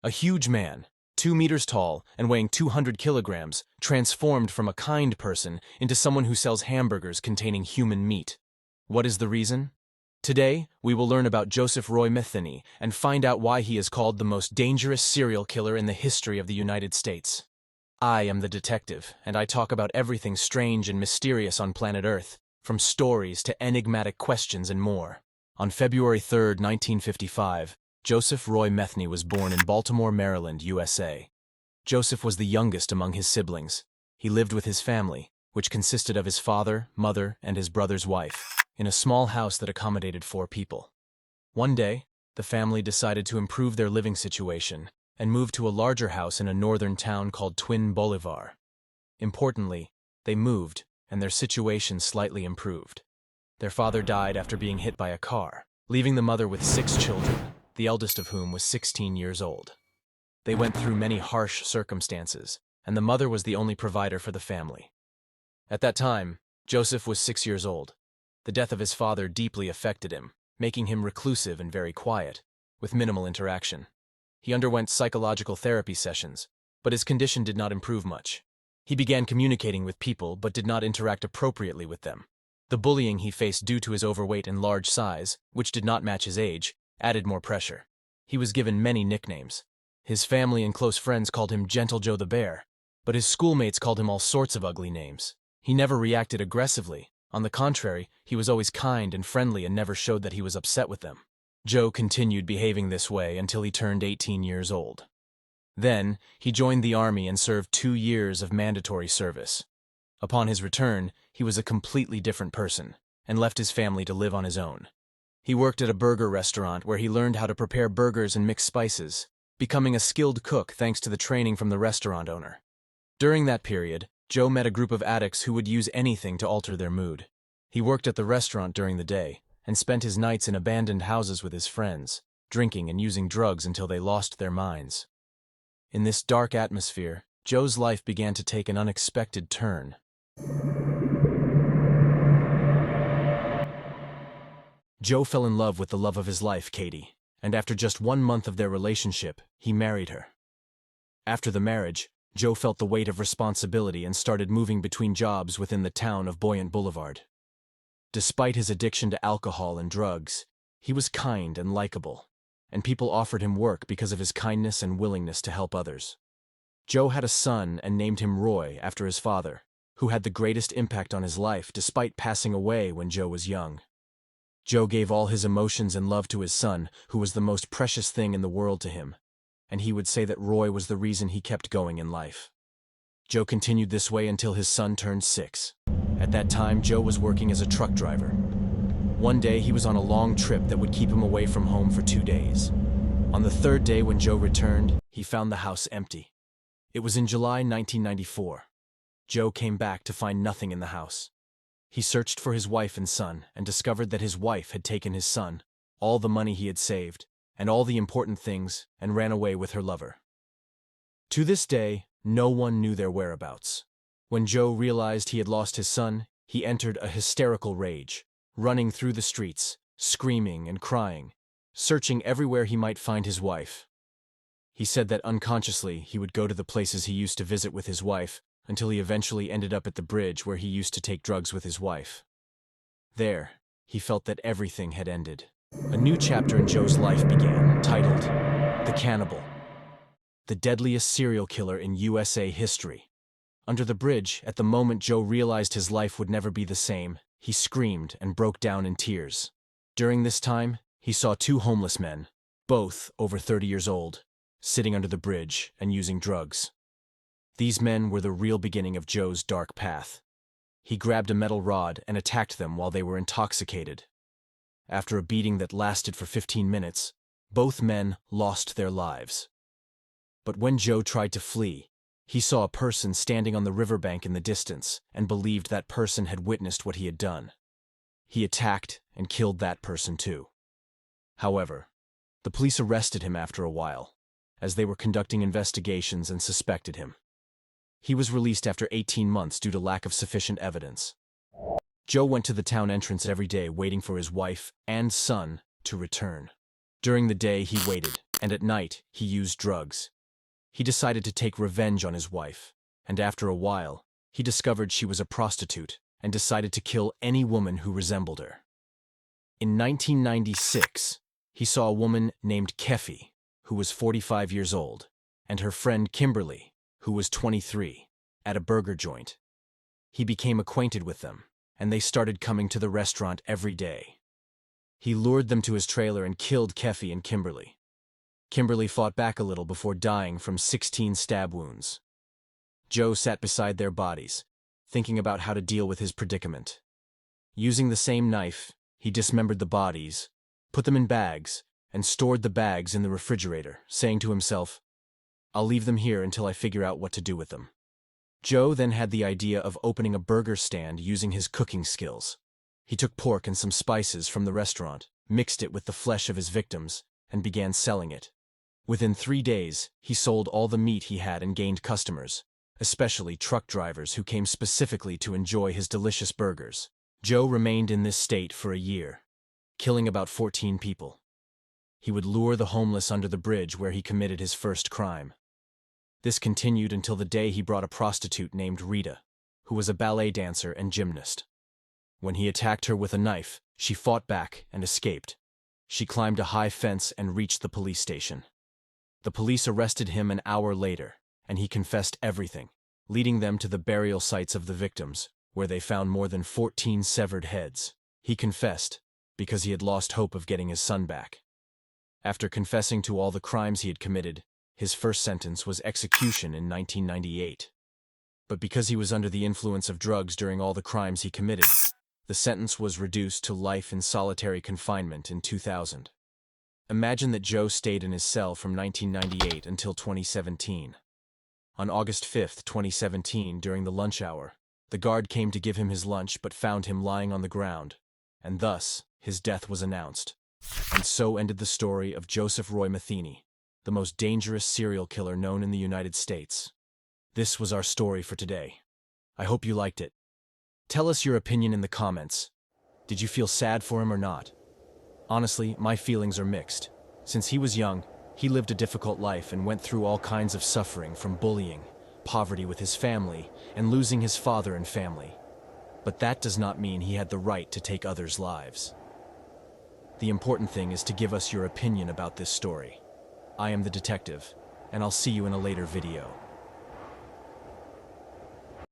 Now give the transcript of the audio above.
A huge man, 2 meters tall and weighing 200 kilograms, transformed from a kind person into someone who sells hamburgers containing human meat. What is the reason? Today, we will learn about Joseph Metheny and find out why he is called the most dangerous serial killer in the history of the United States. I am the detective, and I talk about everything strange and mysterious on planet Earth, from stories to enigmatic questions and more. On February 3, 1955, Joseph Metheny was born in Baltimore, Maryland, USA. Joseph was the youngest among his siblings. He lived with his family, which consisted of his father, mother, and his brother's wife, in a small house that accommodated 4 people. One day, the family decided to improve their living situation and moved to a larger house in a northern town called Twin Bolivar. Importantly, they moved, and their situation slightly improved. Their father died after being hit by a car, leaving the mother with 6 children, the eldest of whom was 16 years old. They went through many harsh circumstances, and the mother was the only provider for the family. At that time, Joseph was 6 years old. The death of his father deeply affected him, making him reclusive and very quiet, with minimal interaction. He underwent psychological therapy sessions, but his condition did not improve much. He began communicating with people but did not interact appropriately with them. The bullying he faced due to his overweight and large size, which did not match his age, added more pressure. He was given many nicknames. His family and close friends called him Gentle Joe the Bear, but his schoolmates called him all sorts of ugly names. He never reacted aggressively. On the contrary, he was always kind and friendly and never showed that he was upset with them. Joe continued behaving this way until he turned 18 years old. Then, he joined the army and served 2 years of mandatory service. Upon his return, he was a completely different person, and left his family to live on his own. He worked at a burger restaurant where he learned how to prepare burgers and mix spices, becoming a skilled cook thanks to the training from the restaurant owner. During that period, Joe met a group of addicts who would use anything to alter their mood. He worked at the restaurant during the day, and spent his nights in abandoned houses with his friends, drinking and using drugs until they lost their minds. In this dark atmosphere, Joe's life began to take an unexpected turn. Joe fell in love with the love of his life, Katie, and after just 1 month of their relationship, he married her. After the marriage, Joe felt the weight of responsibility and started moving between jobs within the town of Buoyant Boulevard. Despite his addiction to alcohol and drugs, he was kind and likable, and people offered him work because of his kindness and willingness to help others. Joe had a son and named him Roy after his father, who had the greatest impact on his life despite passing away when Joe was young. Joe gave all his emotions and love to his son, who was the most precious thing in the world to him, and he would say that Roy was the reason he kept going in life. Joe continued this way until his son turned 6. At that time, Joe was working as a truck driver. One day, he was on a long trip that would keep him away from home for 2 days. On the 3rd day when Joe returned, he found the house empty. It was in July 1994. Joe came back to find nothing in the house. He searched for his wife and son and discovered that his wife had taken his son, all the money he had saved, and all the important things, and ran away with her lover. To this day, no one knew their whereabouts. When Joe realized he had lost his son, he entered a hysterical rage, running through the streets, screaming and crying, searching everywhere he might find his wife. He said that unconsciously he would go to the places he used to visit with his wife until he eventually ended up at the bridge where he used to take drugs with his wife. There, he felt that everything had ended. A new chapter in Joe's life began, titled The Cannibal, the deadliest serial killer in USA history. Under the bridge, at the moment Joe realized his life would never be the same, he screamed and broke down in tears. During this time, he saw 2 homeless men, both over 30 years old, sitting under the bridge and using drugs. These men were the real beginning of Joe's dark path. He grabbed a metal rod and attacked them while they were intoxicated. After a beating that lasted for 15 minutes, both men lost their lives. But when Joe tried to flee, he saw a person standing on the riverbank in the distance and believed that person had witnessed what he had done. He attacked and killed that person too. However, the police arrested him after a while, as they were conducting investigations and suspected him. He was released after 18 months due to lack of sufficient evidence. Joe went to the town entrance every day waiting for his wife and son to return. During the day, he waited, And at night, he used drugs. He decided to take revenge on his wife, and after a while, he discovered she was a prostitute and decided to kill any woman who resembled her. In 1996, he saw a woman named Kefi, who was 45 years old, and her friend Kimberly, who was 23, at a burger joint. He became acquainted with them, and they started coming to the restaurant every day. He lured them to his trailer and killed Kefi and Kimberly. Kimberly fought back a little before dying from 16 stab wounds. Joe sat beside their bodies, thinking about how to deal with his predicament. Using the same knife, he dismembered the bodies, put them in bags, and stored the bags in the refrigerator, saying to himself, "I'll leave them here until I figure out what to do with them." Joe then had the idea of opening a burger stand using his cooking skills. He took pork and some spices from the restaurant, mixed it with the flesh of his victims, and began selling it. Within 3 days, he sold all the meat he had and gained customers, especially truck drivers who came specifically to enjoy his delicious burgers. Joe remained in this state for a year, killing about 14 people. He would lure the homeless under the bridge where he committed his first crime. This continued until the day he brought a prostitute named Rita, who was a ballet dancer and gymnast. When he attacked her with a knife, she fought back and escaped. She climbed a high fence and reached the police station. The police arrested him an hour later, and he confessed everything, leading them to the burial sites of the victims, where they found more than 14 severed heads. He confessed because he had lost hope of getting his son back. After confessing to all the crimes he had committed, his first sentence was execution in 1998. But because he was under the influence of drugs during all the crimes he committed, the sentence was reduced to life in solitary confinement in 2000. Imagine that Joe stayed in his cell from 1998 until 2017. On August 5, 2017, during the lunch hour, the guard came to give him his lunch but found him lying on the ground, and thus his death was announced. And so ended the story of Joseph Metheny, the most dangerous serial killer known in the United States. This was our story for today. I hope you liked it. Tell us your opinion in the comments. Did you feel sad for him or not? Honestly, my feelings are mixed. Since he was young, he lived a difficult life and went through all kinds of suffering, from bullying, poverty with his family, and losing his father and family. But that does not mean he had the right to take others' lives. The important thing is to give us your opinion about this story. I am the detective, and I'll see you in a later video.